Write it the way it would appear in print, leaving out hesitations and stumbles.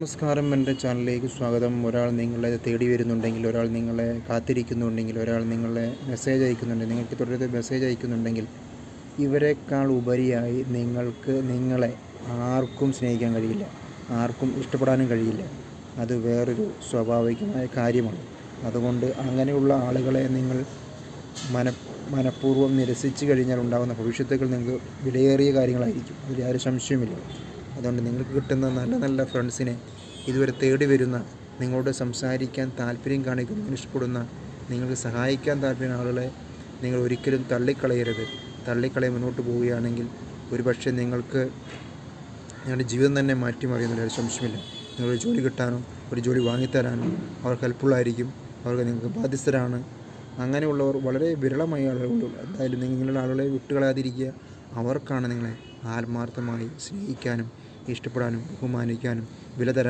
നമസ്കാരം, എൻ്റെ ചാനലിലേക്ക് സ്വാഗതം. ഒരാൾ നിങ്ങളെ തേടി വരുന്നുണ്ടെങ്കിൽ, ഒരാൾ നിങ്ങളെ കാത്തിരിക്കുന്നുണ്ടെങ്കിൽ, ഒരാൾ നിങ്ങളെ മെസ്സേജ് അയക്കുന്നുണ്ടെങ്കിൽ, നിങ്ങൾക്ക് തുടരെ മെസ്സേജ് അയക്കുന്നുണ്ടെങ്കിൽ, ഇവരെക്കാൾ ഉപരിയായി നിങ്ങളെ ആർക്കും സ്നേഹിക്കാൻ കഴിയില്ല, ആർക്കും ഇഷ്ടപ്പെടാനും കഴിയില്ല. അത് വേറൊരു സ്വാഭാവികമായ കാര്യമാണ്. അതുകൊണ്ട് അങ്ങനെയുള്ള ആളുകളെ നിങ്ങൾ മനഃപൂർവ്വം നിരസിച്ചു കഴിഞ്ഞാൽ ഉണ്ടാകുന്ന ഭവിഷ്യത്തുകൾ നിങ്ങൾക്ക് വിലയേറിയ കാര്യങ്ങളായിരിക്കും. അതിൽ യാതൊരു സംശയവുമില്ല. അതുകൊണ്ട് നിങ്ങൾക്ക് കിട്ടുന്ന നല്ല നല്ല ഫ്രണ്ട്സിനെ, ഇതുവരെ തേടി വരുന്ന, നിങ്ങളോട് സംസാരിക്കാൻ താല്പര്യം കാണിക്കുന്ന, ഇഷ്ടപ്പെടുന്ന, നിങ്ങൾക്ക് സഹായിക്കാൻ താല്പര്യമുള്ള ആളുകളെ നിങ്ങൾ ഒരിക്കലും തള്ളിക്കളയരുത്. മുന്നോട്ട് പോവുകയാണെങ്കിൽ ഒരുപക്ഷെ നിങ്ങൾക്ക് നിങ്ങളുടെ ജീവിതം തന്നെ മാറ്റിമറിയുന്നില്ല, ഒരു സംശയമില്ല. നിങ്ങളൊരു ജോലി കിട്ടാനോ ഒരു ജോലി വാങ്ങിത്തരാനോ അവർക്ക് ഹെൽപ്ഫുള്ളായിരിക്കും. അവർക്ക് നിങ്ങൾക്ക് ബാധ്യസ്ഥരാണ്. അങ്ങനെയുള്ളവർ വളരെ വിരളമായ ആളുകളുള്ളൂ. എന്തായാലും നിങ്ങളുടെ ആളുകളെ വിട്ടുകളയാതിരിക്കുക. അവർക്കാണ് നിങ്ങളെ ആത്മാർത്ഥമായി സ്നേഹിക്കാനും ഇഷ്ടപ്പെടാനും ബഹുമാനിക്കാനും വില തരാനും